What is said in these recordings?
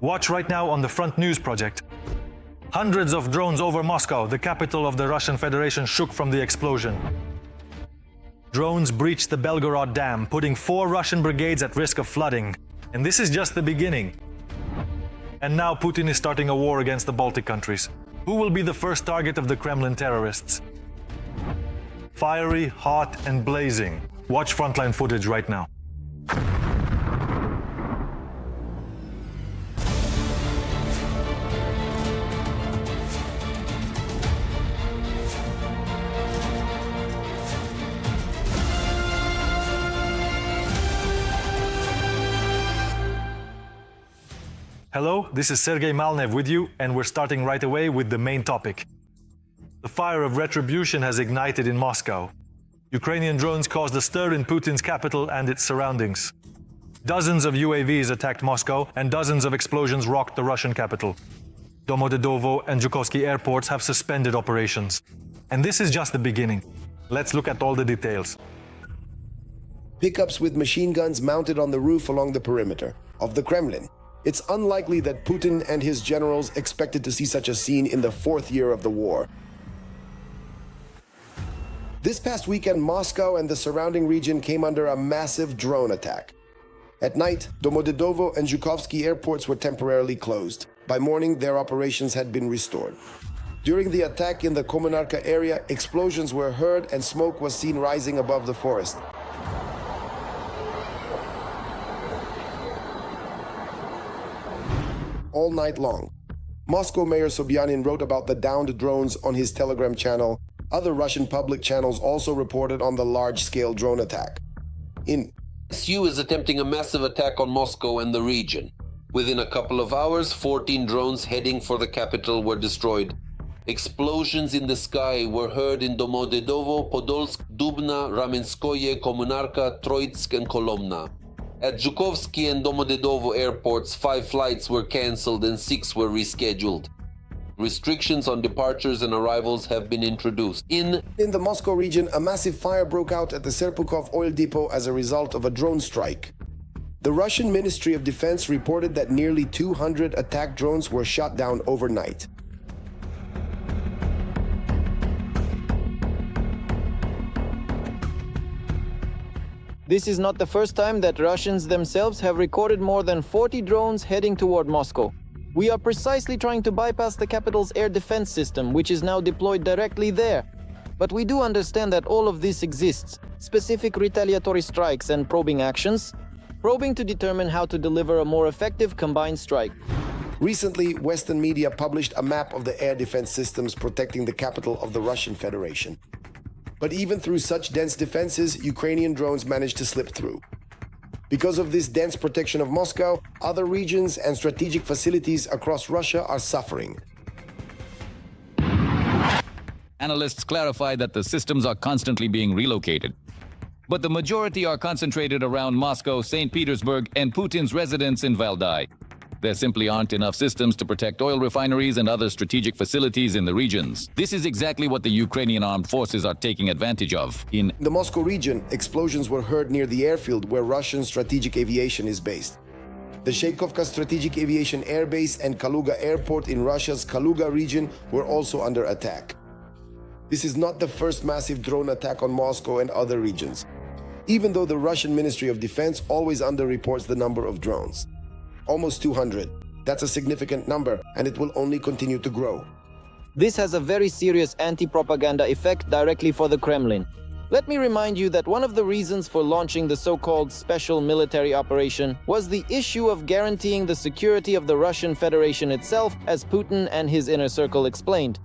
Watch right now on the Front News project. Hundreds of drones over Moscow, the capital of the Russian Federation, shook from the explosion. Drones breached the Belgorod dam, putting 4 Russian brigades at risk of flooding. And this is just the beginning. And now Putin is starting a war against the Baltic countries. Who will be the first target of the Kremlin terrorists? Fiery, hot, and blazing. Watch Frontline footage right now. Hello, this is Sergei Malnev with you, and we're starting right away with the main topic. The fire of retribution has ignited in Moscow. Ukrainian drones caused a stir in Putin's capital and its surroundings. Dozens of UAVs attacked Moscow, and dozens of explosions rocked the Russian capital. Domodedovo and Zhukovsky airports have suspended operations. And this is just the beginning. Let's look at all the details. Pickups with machine guns mounted on the roof along the perimeter of the Kremlin. It's unlikely that Putin and his generals expected to see such a scene in the 4th year of the war. This past weekend, Moscow and the surrounding region came under a massive drone attack. At night, Domodedovo and Zhukovsky airports were temporarily closed. By morning, their operations had been restored. During the attack in the Kommunarka area, explosions were heard and smoke was seen rising above the forest. All night long. Moscow Mayor Sobyanin wrote about the downed drones on his Telegram channel. Other Russian public channels also reported on the large-scale drone attack. SU is attempting a massive attack on Moscow and the region. Within a couple of hours, 14 drones heading for the capital were destroyed. Explosions in the sky were heard in Domodedovo, Podolsk, Dubna, Ramenskoye, Kommunarka, Troitsk, and Kolomna. At Zhukovsky and Domodedovo airports, 5 flights were cancelled and 6 were rescheduled. Restrictions on departures and arrivals have been introduced. In the Moscow region, a massive fire broke out at the Serpukhov oil depot as a result of a drone strike. The Russian Ministry of Defense reported that nearly 200 attack drones were shot down overnight. This is not the first time that Russians themselves have recorded more than 40 drones heading toward Moscow. We are precisely trying to bypass the capital's air defense system, which is now deployed directly there. But we do understand that all of this exists, specific retaliatory strikes and probing actions, probing to determine how to deliver a more effective combined strike. Recently, Western media published a map of the air defense systems protecting the capital of the Russian Federation. But even through such dense defenses, Ukrainian drones managed to slip through. Because of this dense protection of Moscow, other regions and strategic facilities across Russia are suffering. Analysts clarify that the systems are constantly being relocated. But the majority are concentrated around Moscow, St. Petersburg, and Putin's residence in Valdai. There simply aren't enough systems to protect oil refineries and other strategic facilities in the regions. This is exactly what the Ukrainian armed forces are taking advantage of. In the Moscow region, explosions were heard near the airfield where Russian strategic aviation is based. The Sheikovka Strategic Aviation Air Base and Kaluga Airport in Russia's Kaluga region were also under attack. This is not the first massive drone attack on Moscow and other regions, even though the Russian Ministry of Defense always underreports the number of drones. Almost 200. That's a significant number, and it will only continue to grow. This has a very serious anti-propaganda effect directly for the Kremlin. Let me remind you that one of the reasons for launching the so-called special military operation was the issue of guaranteeing the security of the Russian Federation itself, as Putin and his inner circle explained.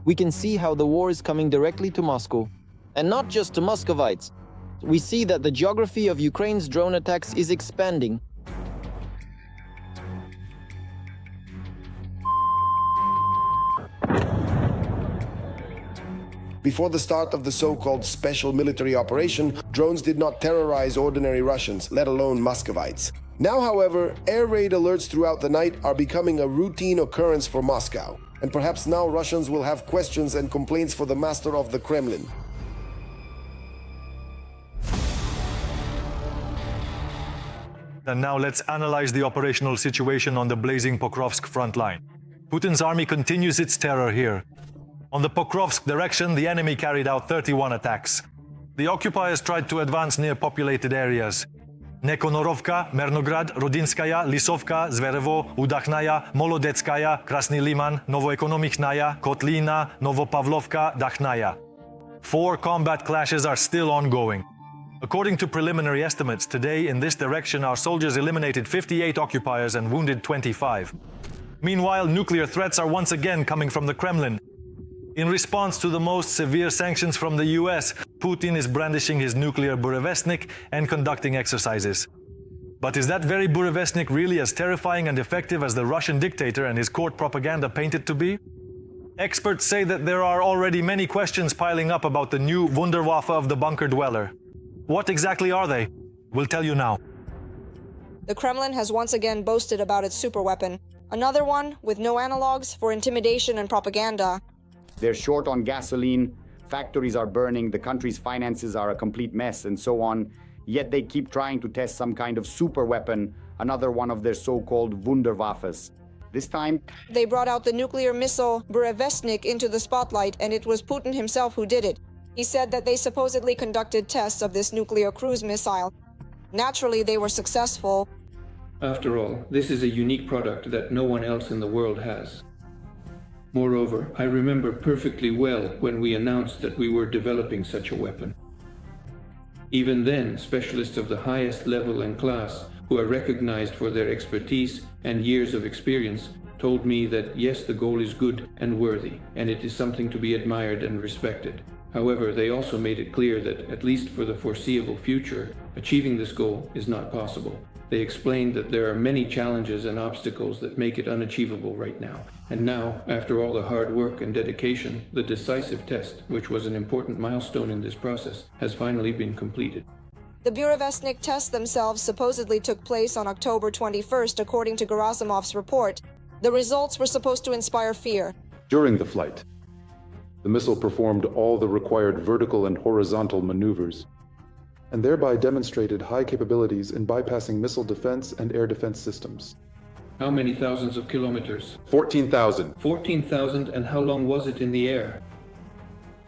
We can see how the war is coming directly to Moscow. And not just to Muscovites. We see that the geography of Ukraine's drone attacks is expanding. Before the start of the so-called special military operation, drones did not terrorize ordinary Russians, let alone Muscovites. Now, however, air raid alerts throughout the night are becoming a routine occurrence for Moscow. And perhaps now Russians will have questions and complaints for the master of the Kremlin. And now let's analyze the operational situation on the blazing Pokrovsk front line. Putin's army continues its terror here. On the Pokrovsk direction, the enemy carried out 31 attacks. The occupiers tried to advance near populated areas. Nekonorovka, Mernograd, Rodinskaya, Lisovka, Zverevo, Udakhnaya, Molodetskaya, Krasny Liman, Novoekonomikhnaya, Kotlina, Novopavlovka, Dakhnaya. 4 combat clashes are still ongoing. According to preliminary estimates, today in this direction our soldiers eliminated 58 occupiers and wounded 25. Meanwhile, nuclear threats are once again coming from the Kremlin. In response to the most severe sanctions from the US, Putin is brandishing his nuclear Burevestnik and conducting exercises. But is that very Burevestnik really as terrifying and effective as the Russian dictator and his court propaganda paint it to be? Experts say that there are already many questions piling up about the new Wunderwaffe of the bunker dweller. What exactly are they? We'll tell you now. The Kremlin has once again boasted about its superweapon, another one with no analogs for intimidation and propaganda. They're short on gasoline, factories are burning, the country's finances are a complete mess, and so on. Yet they keep trying to test some kind of super weapon, another one of their so-called Wunderwaffes. This time, they brought out the nuclear missile Burevestnik into the spotlight, and it was Putin himself who did it. He said that they supposedly conducted tests of this nuclear cruise missile. Naturally, they were successful. After all, this is a unique product that no one else in the world has. Moreover, I remember perfectly well when we announced that we were developing such a weapon. Even then, specialists of the highest level and class, who are recognized for their expertise and years of experience, told me that yes, the goal is good and worthy, and it is something to be admired and respected. However, they also made it clear that, at least for the foreseeable future, achieving this goal is not possible. They explained that there are many challenges and obstacles that make it unachievable right now. And now, after all the hard work and dedication, the decisive test, which was an important milestone in this process, has finally been completed. The Burevestnik tests themselves supposedly took place on October 21st, according to Gerasimov's report. The results were supposed to inspire fear. During the flight, the missile performed all the required vertical and horizontal maneuvers, and thereby demonstrated high capabilities in bypassing missile defense and air defense systems. How many thousands of kilometers? 14,000. 14,000, and how long was it in the air?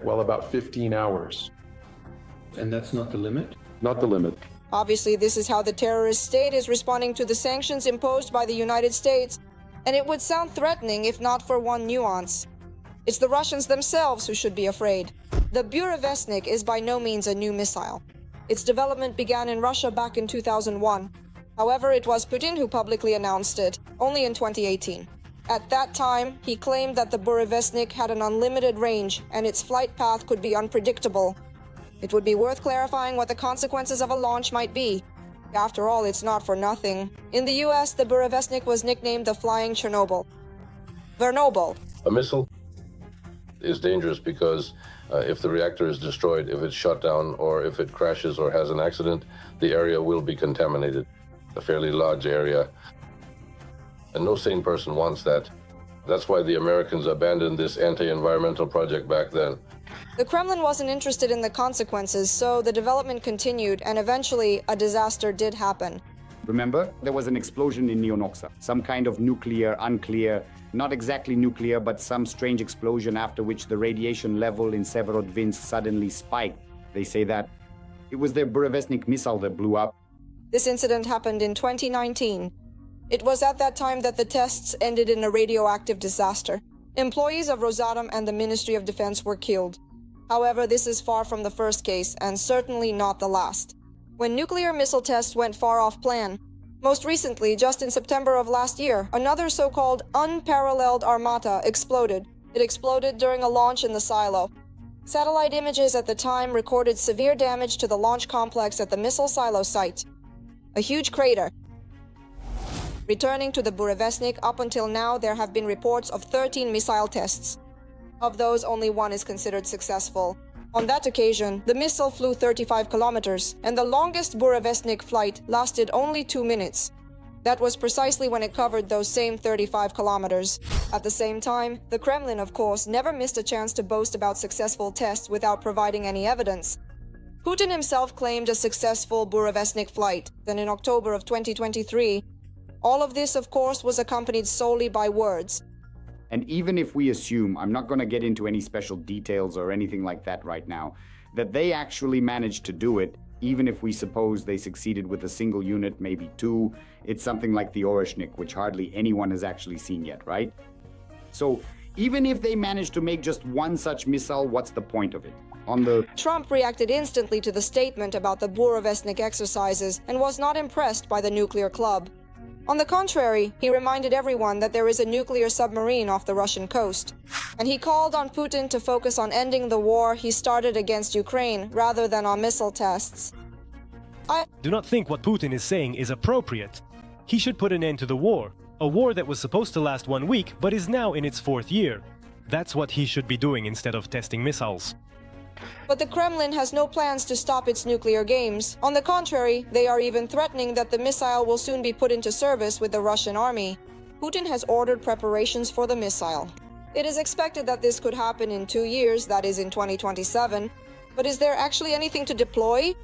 Well, about 15 hours. And that's not the limit? Not the limit. Obviously, this is how the terrorist state is responding to the sanctions imposed by the United States, and it would sound threatening if not for one nuance. It's the Russians themselves who should be afraid. The Burevestnik is by no means a new missile. Its development began in Russia back in 2001. However, it was Putin who publicly announced it, only in 2018. At that time, he claimed that the Burevestnik had an unlimited range and its flight path could be unpredictable. It would be worth clarifying what the consequences of a launch might be. After all, it's not for nothing. In the US, the Burevestnik was nicknamed the Flying Chernobyl. Vernobyl. A missile is dangerous because if the reactor is destroyed, if it's shut down, or if it crashes or has an accident, the area will be contaminated. A fairly large area. And no sane person wants that. That's why the Americans abandoned this anti-environmental project back then. The Kremlin wasn't interested in the consequences, so the development continued, and eventually a disaster did happen. remember, there was an explosion in Neonoxa, some kind of nuclear, unclear, not exactly nuclear, but some strange explosion after which the radiation level in Severodvinsk suddenly spiked. They say that it was their Burevestnik missile that blew up. This incident happened in 2019. It was at that time that the tests ended in a radioactive disaster. Employees of Rosatom and the Ministry of Defense were killed. However, this is far from the first case, and certainly not the last. When nuclear missile tests went far off plan, most recently, just in September of last year, another so-called unparalleled armata exploded. It exploded during a launch in the silo. Satellite images at the time recorded severe damage to the launch complex at the missile silo site. A huge crater. Returning to the Burevestnik, up until now there have been reports of 13 missile tests. Of those, only one is considered successful. On that occasion, the missile flew 35 kilometers, and the longest Burevestnik flight lasted only 2 minutes. That was precisely when it covered those same 35 kilometers. At the same time, the Kremlin, of course, never missed a chance to boast about successful tests without providing any evidence. Putin himself claimed a successful Burevestnik flight. Then in October of 2023, all of this, of course, was accompanied solely by words. And even if we assume, I'm not going to get into any special details or anything like that right now, that they actually managed to do it, even if we suppose they succeeded with a single unit, maybe two, it's something like the Oreshnik, which hardly anyone has actually seen yet, right? So even if they managed to make just one such missile, what's the point of it? Trump reacted instantly to the statement about the Burevestnik exercises and was not impressed by the nuclear club. On the contrary, he reminded everyone that there is a nuclear submarine off the Russian coast. And he called on Putin to focus on ending the war he started against Ukraine rather than on missile tests. I do not think what Putin is saying is appropriate. He should put an end to the war, a war that was supposed to last 1 week but is now in its 4th year. That's what he should be doing instead of testing missiles. But the Kremlin has no plans to stop its nuclear games. On the contrary, they are even threatening that the missile will soon be put into service with the Russian army. Putin has ordered preparations for the missile. It is expected that this could happen in 2 years, that is in 2027. But is there actually anything to deploy?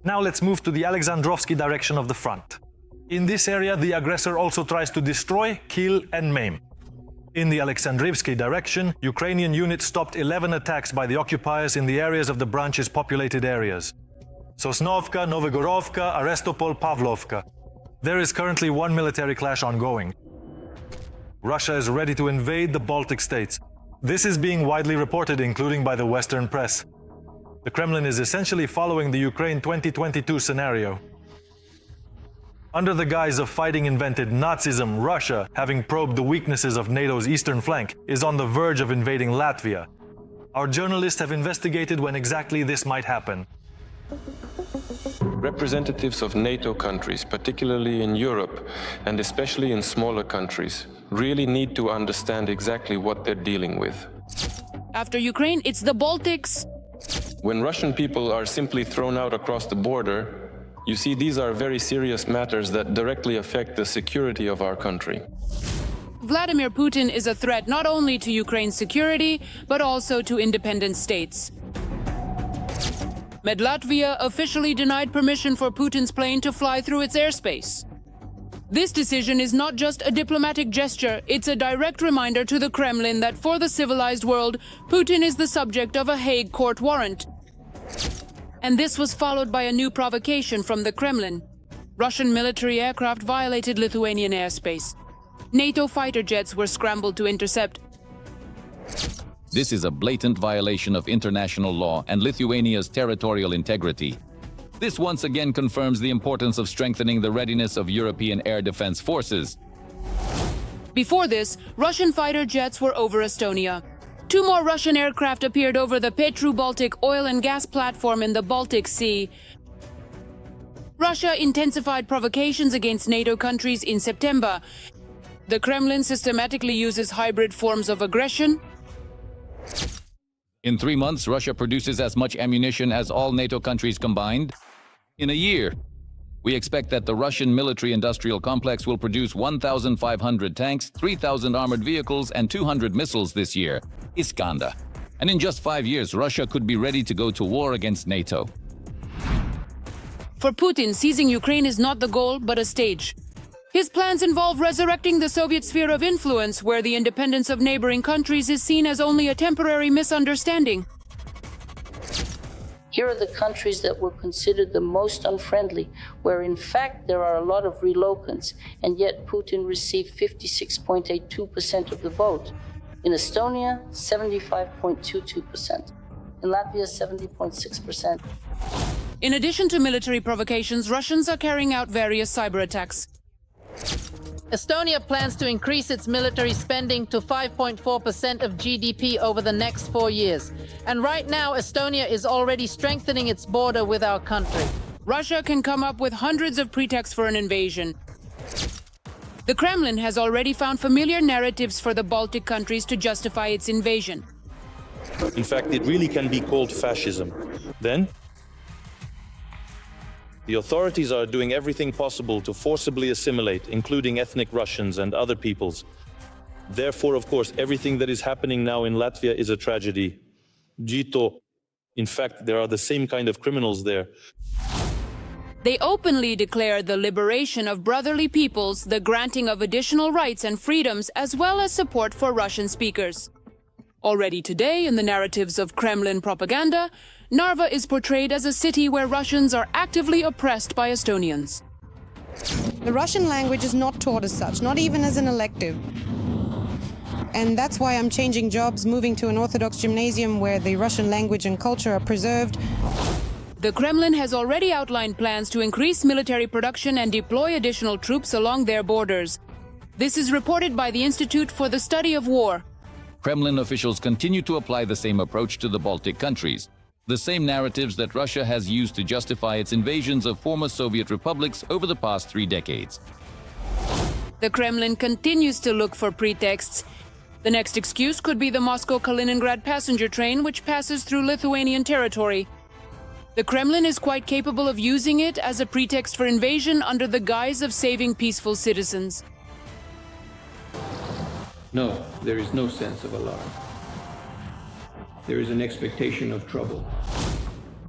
Now let's move to the Alexandrovsky direction of the front. In this area, the aggressor also tries to destroy, kill, and maim. In the Alexandrivsky direction, Ukrainian units stopped 11 attacks by the occupiers in the areas of the branch's populated areas. Sosnovka, Novogorovka, Arestopol, Pavlovka. There is currently one military clash ongoing. Russia is ready to invade the Baltic states. This is being widely reported, including by the Western press. The Kremlin is essentially following the Ukraine 2022 scenario. Under the guise of fighting invented Nazism, Russia, having probed the weaknesses of NATO's eastern flank, is on the verge of invading Latvia. Our journalists have investigated when exactly this might happen. Representatives of NATO countries, particularly in Europe, and especially in smaller countries, really need to understand exactly what they're dealing with. After Ukraine, it's the Baltics. When Russian people are simply thrown out across the border, you see, these are very serious matters that directly affect the security of our country. Vladimir Putin is a threat not only to Ukraine's security, but also to independent states. Latvia officially denied permission for Putin's plane to fly through its airspace. This decision is not just a diplomatic gesture, it's a direct reminder to the Kremlin that for the civilized world, Putin is the subject of a Hague court warrant. And this was followed by a new provocation from the Kremlin. Russian military aircraft violated Lithuanian airspace. NATO fighter jets were scrambled to intercept. This is a blatant violation of international law and Lithuania's territorial integrity. This once again confirms the importance of strengthening the readiness of European air defense forces. Before this, Russian fighter jets were over Estonia. 2 more Russian aircraft appeared over the Petru-Baltic oil and gas platform in the Baltic Sea. Russia intensified provocations against NATO countries in September. The Kremlin systematically uses hybrid forms of aggression. In 3 months, Russia produces as much ammunition as all NATO countries combined. In a year, we expect that the Russian military-industrial complex will produce 1,500 tanks, 3,000 armored vehicles, and 200 missiles this year. Iskander. And in just 5 years, Russia could be ready to go to war against NATO. For Putin, seizing Ukraine is not the goal, but a stage. His plans involve resurrecting the Soviet sphere of influence, where the independence of neighboring countries is seen as only a temporary misunderstanding. Here are the countries that were considered the most unfriendly, where in fact there are a lot of relocants, and yet Putin received 56.82% of the vote. In Estonia, 75.22%. In Latvia, 70.6%. In addition to military provocations, Russians are carrying out various cyber attacks. Estonia plans to increase its military spending to 5.4% of GDP over the next 4 years. And right now, Estonia is already strengthening its border with our country. Russia can come up with hundreds of pretexts for an invasion. The Kremlin has already found familiar narratives for the Baltic countries to justify its invasion. In fact, it really can be called fascism. Then, the authorities are doing everything possible to forcibly assimilate, including ethnic Russians and other peoples. Therefore, of course, everything that is happening now in Latvia is a tragedy. Jito, in fact, there are the same kind of criminals there. They openly declare the liberation of brotherly peoples, the granting of additional rights and freedoms, as well as support for Russian speakers. Already today, in the narratives of Kremlin propaganda, Narva is portrayed as a city where Russians are actively oppressed by Estonians. The Russian language is not taught as such, not even as an elective. And that's why I'm changing jobs, moving to an Orthodox gymnasium where the Russian language and culture are preserved. The Kremlin has already outlined plans to increase military production and deploy additional troops along their borders. This is reported by the Institute for the Study of War. Kremlin officials continue to apply the same approach to the Baltic countries, the same narratives that Russia has used to justify its invasions of former Soviet republics over the past 3 decades. The Kremlin continues to look for pretexts. The next excuse could be the Moscow-Kaliningrad passenger train, which passes through Lithuanian territory. The Kremlin is quite capable of using it as a pretext for invasion under the guise of saving peaceful citizens. No, there is no sense of alarm. There is an expectation of trouble.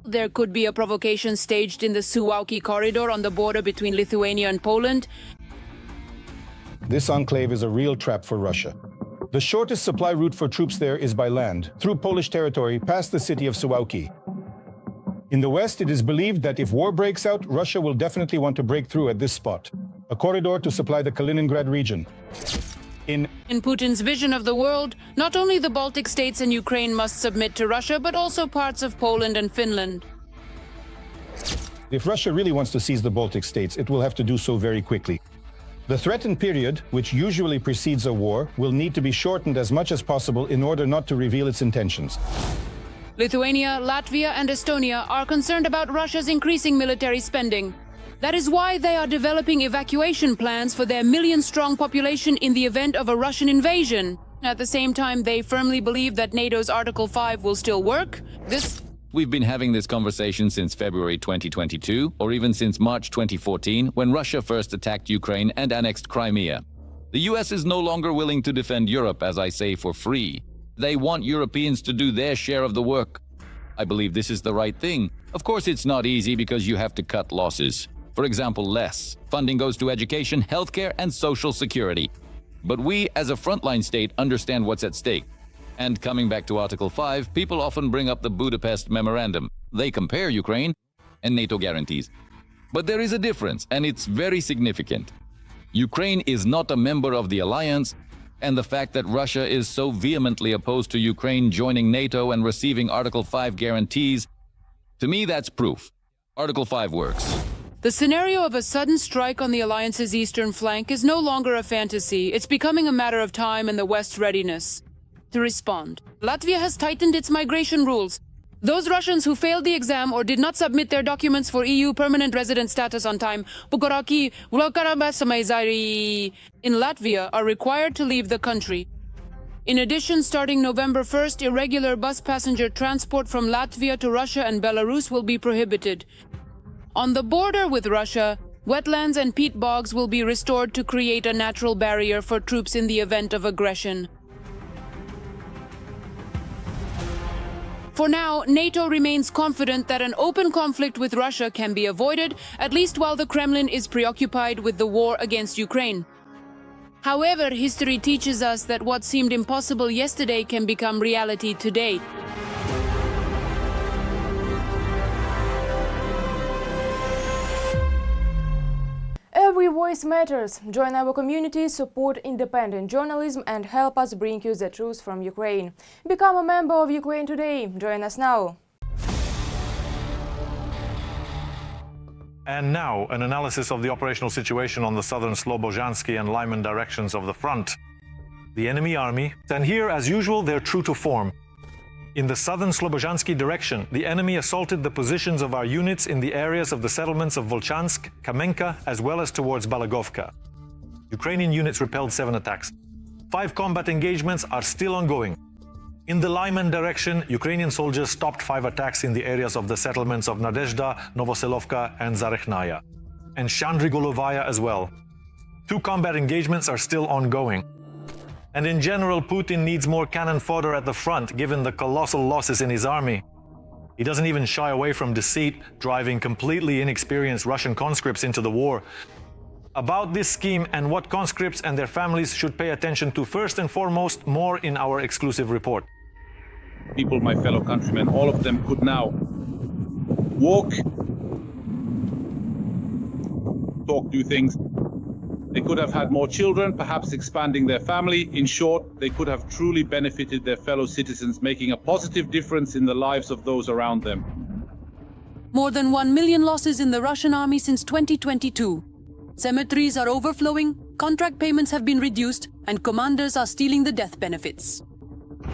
There could be a provocation staged in the Suwałki corridor on the border between Lithuania and Poland. This enclave is a real trap for Russia. The shortest supply route for troops there is by land, through Polish territory, past the city of Suwałki. In the west, it is believed that if war breaks out, Russia will definitely want to break through at this spot, a corridor to supply the Kaliningrad region. In Putin's vision of the world, not only the Baltic states and Ukraine must submit to Russia, but also parts of Poland and Finland. If Russia really wants to seize the Baltic states, it will have to do so very quickly. The threatened period, which usually precedes a war, will need to be shortened as much as possible in order not to reveal its intentions. Lithuania, Latvia, and Estonia are concerned about Russia's increasing military spending. That is why they are developing evacuation plans for their million-strong population in the event of a Russian invasion. At the same time, they firmly believe that NATO's Article 5 will still work. We've been having this conversation since February 2022, or even since March 2014, when Russia first attacked Ukraine and annexed Crimea. The US is no longer willing to defend Europe, as I say, for free. They want Europeans to do their share of the work. I believe this is the right thing. Of course, it's not easy because you have to cut losses. For example, less funding goes to education, healthcare, and social security. But we, as a frontline state, understand what's at stake. And coming back to Article 5, people often bring up the Budapest Memorandum. They compare Ukraine and NATO guarantees. But there is a difference, and it's very significant. Ukraine is not a member of the alliance, and the fact that Russia is so vehemently opposed to Ukraine joining NATO and receiving Article 5 guarantees, to me that's proof. Article 5 works. The scenario of a sudden strike on the alliance's eastern flank is no longer a fantasy. It's becoming a matter of time and the West's readiness to respond. Latvia has tightened its migration rules. Those Russians who failed the exam or did not submit their documents for EU permanent resident status on time in Latvia are required to leave the country. In addition, starting November 1st, irregular bus passenger transport from Latvia to Russia and Belarus will be prohibited. On the border with Russia, wetlands and peat bogs will be restored to create a natural barrier for troops in the event of aggression. For now, NATO remains confident that an open conflict with Russia can be avoided, at least while the Kremlin is preoccupied with the war against Ukraine. However, history teaches us that what seemed impossible yesterday can become reality today. Every voice matters. Join our community, support independent journalism and help us bring you the truth from Ukraine. Become a member of Ukraine Today. Join us now. And now, an analysis of the operational situation on the southern Slobodansky and Lyman directions of the front. The enemy army, and here, as usual, they're true to form. In the southern Slobodansky direction, the enemy assaulted the positions of our units in the areas of the settlements of Volchansk, Kamenka, as well as towards Balagovka. Ukrainian units repelled 7 attacks. 5 combat engagements are still ongoing. In the Lyman direction, Ukrainian soldiers stopped 5 attacks in the areas of the settlements of Nadezhda, Novoselovka, and Zarekhnaya, and Shandrigolovaya as well. 2 combat engagements are still ongoing. And in general, Putin needs more cannon fodder at the front, given the colossal losses in his army. He doesn't even shy away from deceit, driving completely inexperienced Russian conscripts into the war. About this scheme and what conscripts and their families should pay attention to first and foremost, more in our exclusive report. People, my fellow countrymen, all of them could now walk, talk, do things. They could have had more children, perhaps expanding their family. In short, they could have truly benefited their fellow citizens, making a positive difference in the lives of those around them. More than 1 million losses in the Russian army since 2022. Cemeteries are overflowing, contract payments have been reduced, and commanders are stealing the death benefits.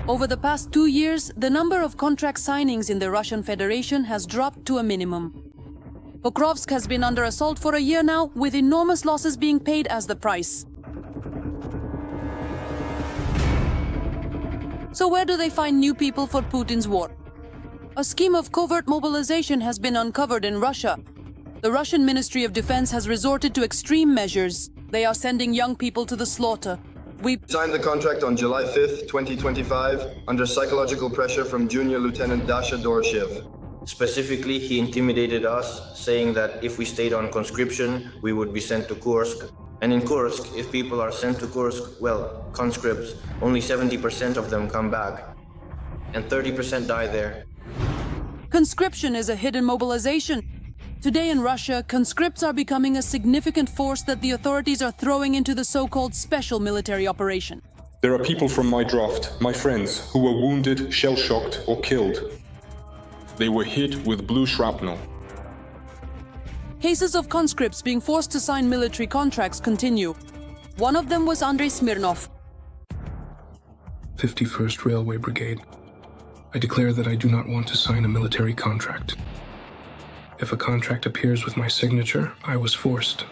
Over the past 2 years, the number of contract signings in the Russian Federation has dropped to a minimum. Pokrovsk has been under assault for a year now, with enormous losses being paid as the price. So where do they find new people for Putin's war? A scheme of covert mobilization has been uncovered in Russia. The Russian Ministry of Defense has resorted to extreme measures. They are sending young people to the slaughter. We signed the contract on July 5th, 2025, under psychological pressure from Junior Lieutenant Dasha Doroshev. Specifically, he intimidated us, saying that if we stayed on conscription, we would be sent to Kursk. And in Kursk, if people are sent to Kursk, well, conscripts, only 70% of them come back, and 30% die there. Conscription is a hidden mobilization. Today in Russia, conscripts are becoming a significant force that the authorities are throwing into the so-called special military operation. There are people from my draft, my friends, who were wounded, shell-shocked, or killed. They were hit with blue shrapnel. Cases of conscripts being forced to sign military contracts continue. One of them was Andrei Smirnov. 51st Railway Brigade. I declare that I do not want to sign a military contract. If a contract appears with my signature, I was forced.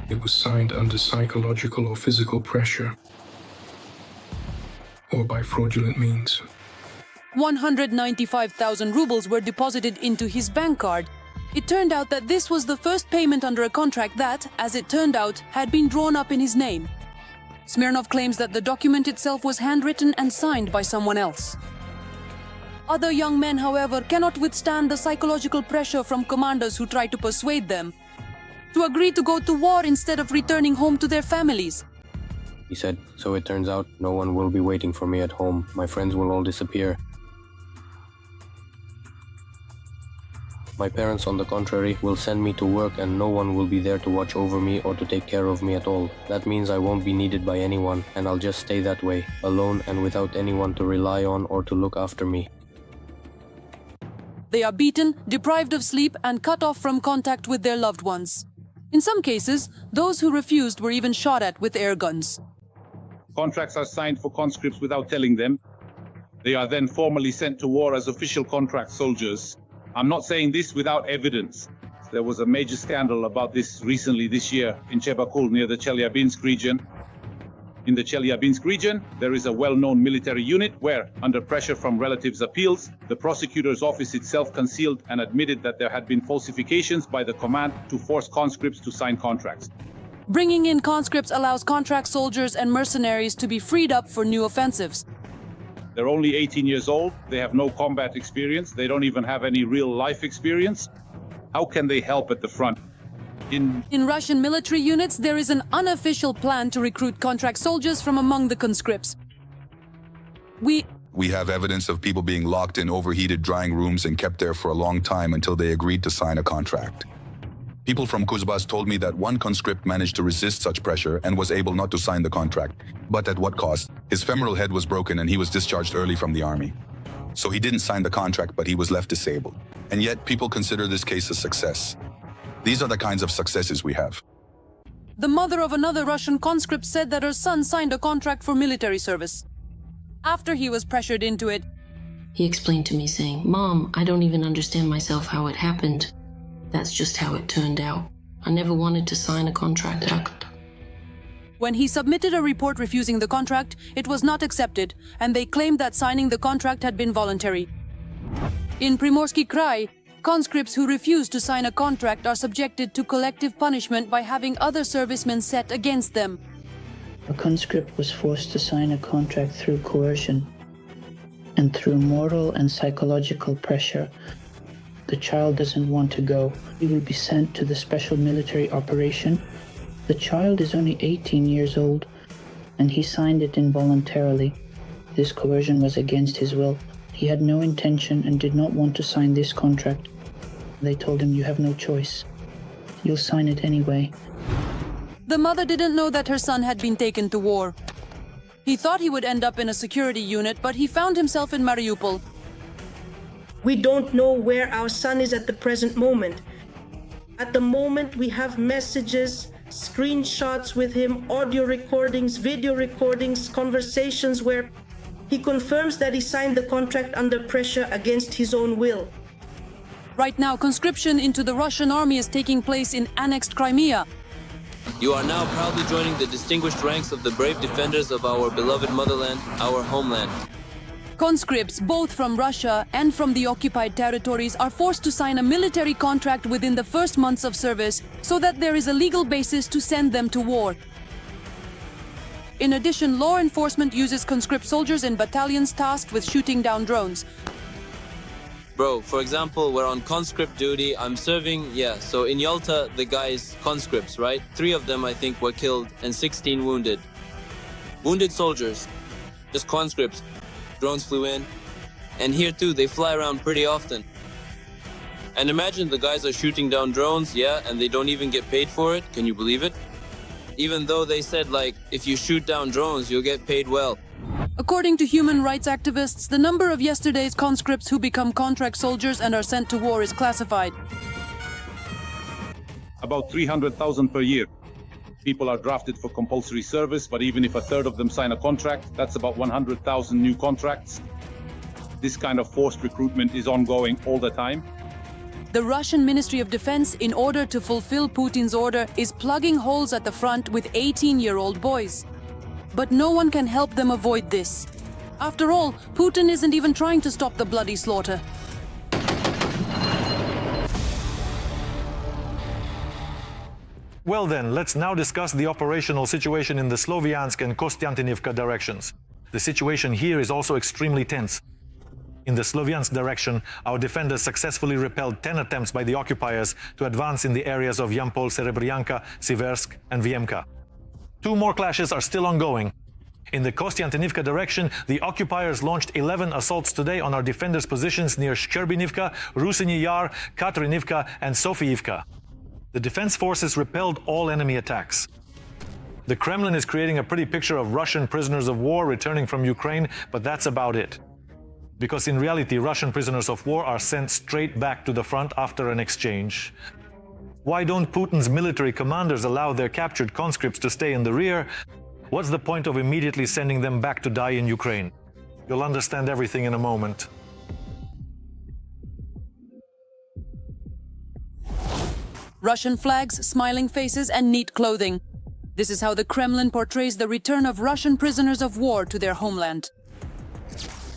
It was signed under psychological or physical pressure, or by fraudulent means. 195,000 rubles were deposited into his bank card. It turned out that this was the first payment under a contract that, as it turned out, had been drawn up in his name. Smirnov claims that the document itself was handwritten and signed by someone else. Other young men, however, cannot withstand the psychological pressure from commanders who try to persuade them to agree to go to war instead of returning home to their families. He said, so it turns out no one will be waiting for me at home. My friends will all disappear. My parents, on the contrary, will send me to work and no one will be there to watch over me or to take care of me at all. That means I won't be needed by anyone and I'll just stay that way, alone and without anyone to rely on or to look after me. They are beaten, deprived of sleep, and cut off from contact with their loved ones. In some cases, those who refused were even shot at with air guns. Contracts are signed for conscripts without telling them. They are then formally sent to war as official contract soldiers. I'm not saying this without evidence. There was a major scandal about this recently this year in Chebakul near the Chelyabinsk region. In the Chelyabinsk region, there is a well-known military unit where, under pressure from relatives' appeals, the prosecutor's office itself concealed and admitted that there had been falsifications by the command to force conscripts to sign contracts. Bringing in conscripts allows contract soldiers and mercenaries to be freed up for new offensives. They're only 18 years old, they have no combat experience, they don't even have any real life experience. How can they help at the front? In Russian military units, there is an unofficial plan to recruit contract soldiers from among the conscripts. We have evidence of people being locked in overheated drying rooms and kept there for a long time until they agreed to sign a contract. People from Kuzbas told me that one conscript managed to resist such pressure and was able not to sign the contract. But at what cost? His femoral head was broken and he was discharged early from the army. So he didn't sign the contract, but he was left disabled. And yet people consider this case a success. These are the kinds of successes we have. The mother of another Russian conscript said that her son signed a contract for military service. After he was pressured into it, he explained to me saying, "Mom, I don't even understand myself how it happened. That's just how it turned out. I never wanted to sign a contract." When he submitted a report refusing the contract, it was not accepted, and they claimed that signing the contract had been voluntary. In Primorsky Krai, conscripts who refuse to sign a contract are subjected to collective punishment by having other servicemen set against them. A conscript was forced to sign a contract through coercion and through moral and psychological pressure. The child doesn't want to go. He will be sent to the special military operation. The child is only 18 years old, and he signed it involuntarily. This coercion was against his will. He had no intention and did not want to sign this contract. They told him, "You have no choice. You'll sign it anyway." The mother didn't know that her son had been taken to war. He thought he would end up in a security unit, but he found himself in Mariupol. We don't know where our son is at the present moment. At the moment, we have messages, screenshots with him, audio recordings, video recordings, conversations where he confirms that he signed the contract under pressure against his own will. Right now, conscription into the Russian army is taking place in annexed Crimea. You are now proudly joining the distinguished ranks of the brave defenders of our beloved motherland, our homeland. Conscripts, both from Russia and from the occupied territories, are forced to sign a military contract within the first months of service so that there is a legal basis to send them to war. In addition, law enforcement uses conscript soldiers in battalions tasked with shooting down drones. Bro, for example, we're on conscript duty. I'm serving, so in Yalta, the guys, conscripts, right? 3 of them, I think, were killed and 16 wounded. Wounded soldiers, just conscripts. Drones flew in. And here too, they fly around pretty often. And imagine the guys are shooting down drones, and they don't even get paid for it. Can you believe it? Even though they said, like, if you shoot down drones, you'll get paid well. According to human rights activists, the number of yesterday's conscripts who become contract soldiers and are sent to war is classified. About 300,000 per year. People are drafted for compulsory service, but even if a third of them sign a contract, that's about 100,000 new contracts. This kind of forced recruitment is ongoing all the time. The Russian Ministry of Defense, in order to fulfill Putin's order, is plugging holes at the front with 18-year-old boys. But no one can help them avoid this. After all, Putin isn't even trying to stop the bloody slaughter. Well then, let's now discuss the operational situation in the Sloviansk and Kostiantynivka directions. The situation here is also extremely tense. In the Sloviansk direction, our defenders successfully repelled 10 attempts by the occupiers to advance in the areas of Yampol, Serebryanka, Siversk and Vyemka. 2 more clashes are still ongoing. In the Kostiantynivka direction, the occupiers launched 11 assaults today on our defenders' positions near Shcherbinivka, Rusyny Yar, Katerinivka and Sofiivka. The defense forces repelled all enemy attacks. The Kremlin is creating a pretty picture of Russian prisoners of war returning from Ukraine, but that's about it. Because in reality, Russian prisoners of war are sent straight back to the front after an exchange. Why don't Putin's military commanders allow their captured conscripts to stay in the rear? What's the point of immediately sending them back to die in Ukraine? You'll understand everything in a moment. Russian flags, smiling faces and neat clothing. This is how the Kremlin portrays the return of Russian prisoners of war to their homeland.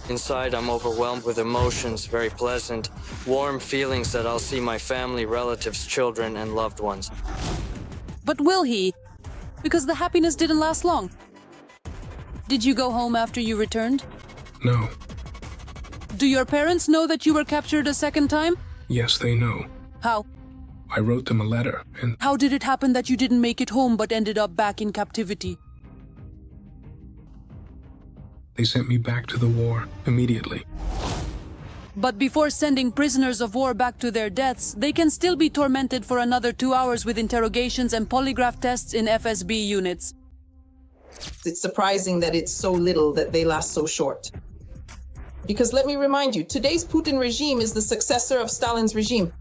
Inside, I'm overwhelmed with emotions, very pleasant, warm feelings that I'll see my family, relatives, children, and loved ones. But will he? Because the happiness didn't last long. Did you go home after you returned? No. Do your parents know that you were captured a second time? Yes, they know. How? I wrote them a letter, and... How did it happen that you didn't make it home but ended up back in captivity? They sent me back to the war immediately. But before sending prisoners of war back to their deaths, they can still be tormented for another 2 hours with interrogations and polygraph tests in FSB units. It's surprising that it's so little that they last so short. Because let me remind you, today's Putin regime is the successor of Stalin's regime.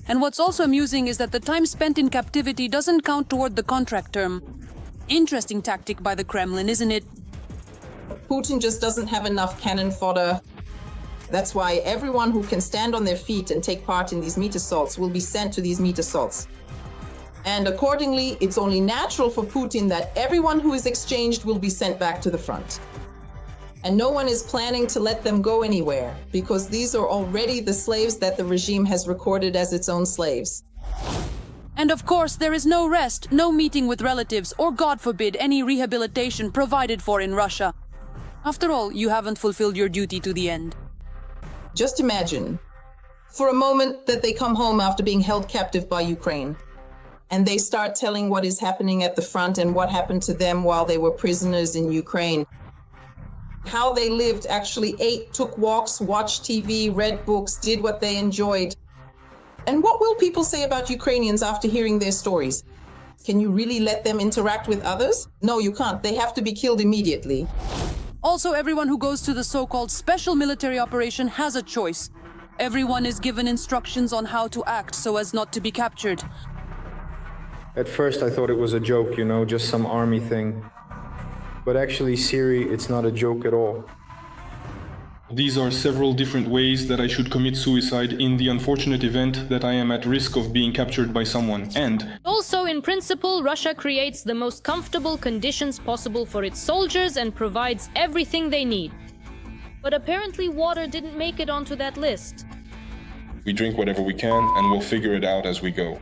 And what's also amusing is that the time spent in captivity doesn't count toward the contract term. Interesting tactic by the Kremlin, isn't it? Putin just doesn't have enough cannon fodder. That's why everyone who can stand on their feet and take part in these meat assaults will be sent to these meat assaults. And accordingly, it's only natural for Putin that everyone who is exchanged will be sent back to the front. And no one is planning to let them go anywhere, because these are already the slaves that the regime has recorded as its own slaves. And of course, there is no rest, no meeting with relatives, or God forbid, any rehabilitation provided for in Russia. After all, you haven't fulfilled your duty to the end. Just imagine, for a moment, that they come home after being held captive by Ukraine, and they start telling what is happening at the front and what happened to them while they were prisoners in Ukraine. How they lived, actually ate, took walks, watched TV, read books, did what they enjoyed. And what will people say about Ukrainians after hearing their stories? Can you really let them interact with others? No, you can't. They have to be killed immediately. Also, everyone who goes to the so-called special military operation has a choice. Everyone is given instructions on how to act so as not to be captured. At first I thought it was a joke, you know, just some army thing. But actually, Siri, it's not a joke at all. These are several different ways that I should commit suicide in the unfortunate event that I am at risk of being captured by someone. And also, in principle, Russia creates the most comfortable conditions possible for its soldiers and provides everything they need. But apparently water didn't make it onto that list. we drink whatever we can and we'll figure it out as we go.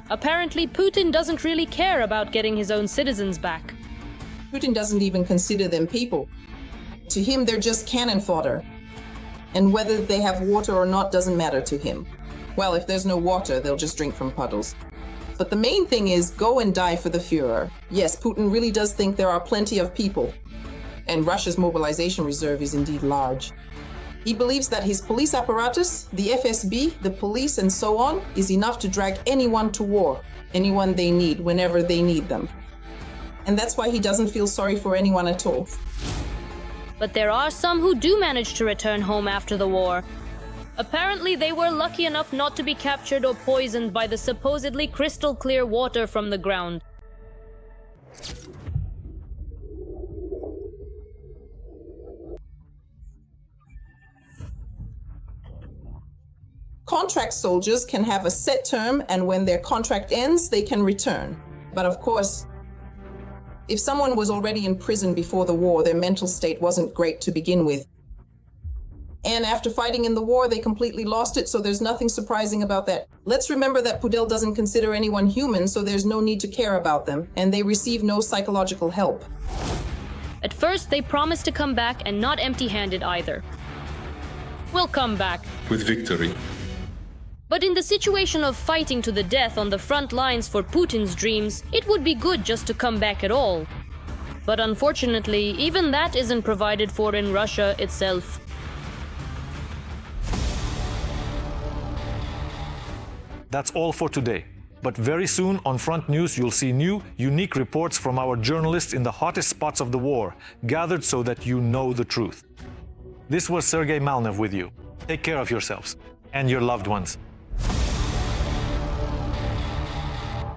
Apparently, Putin doesn't really care about getting his own citizens back. Putin doesn't even consider them people. To him, they're just cannon fodder. And whether they have water or not doesn't matter to him. Well, if there's no water, they'll just drink from puddles. But the main thing is go and die for the Führer. Yes, Putin really does think there are plenty of people. And Russia's mobilization reserve is indeed large. He believes that his police apparatus, the FSB, the police, and so on, is enough to drag anyone to war, anyone they need, whenever they need them. And that's why he doesn't feel sorry for anyone at all. But there are some who do manage to return home after the war. Apparently, they were lucky enough not to be captured or poisoned by the supposedly crystal clear water from the ground. Contract soldiers can have a set term, and when their contract ends, they can return. But of course, if someone was already in prison before the war, their mental state wasn't great to begin with. And after fighting in the war, they completely lost it, so there's nothing surprising about that. Let's remember that Pudel doesn't consider anyone human, so there's no need to care about them, and they receive no psychological help. At first, they promised to come back, and not empty-handed either. We'll come back. With victory. But in the situation of fighting to the death on the front lines for Putin's dreams, it would be good just to come back at all. But unfortunately, even that isn't provided for in Russia itself. That's all for today. But very soon on Front News, you'll see new, unique reports from our journalists in the hottest spots of the war, gathered so that you know the truth. This was Sergei Malnev with you. Take care of yourselves and your loved ones.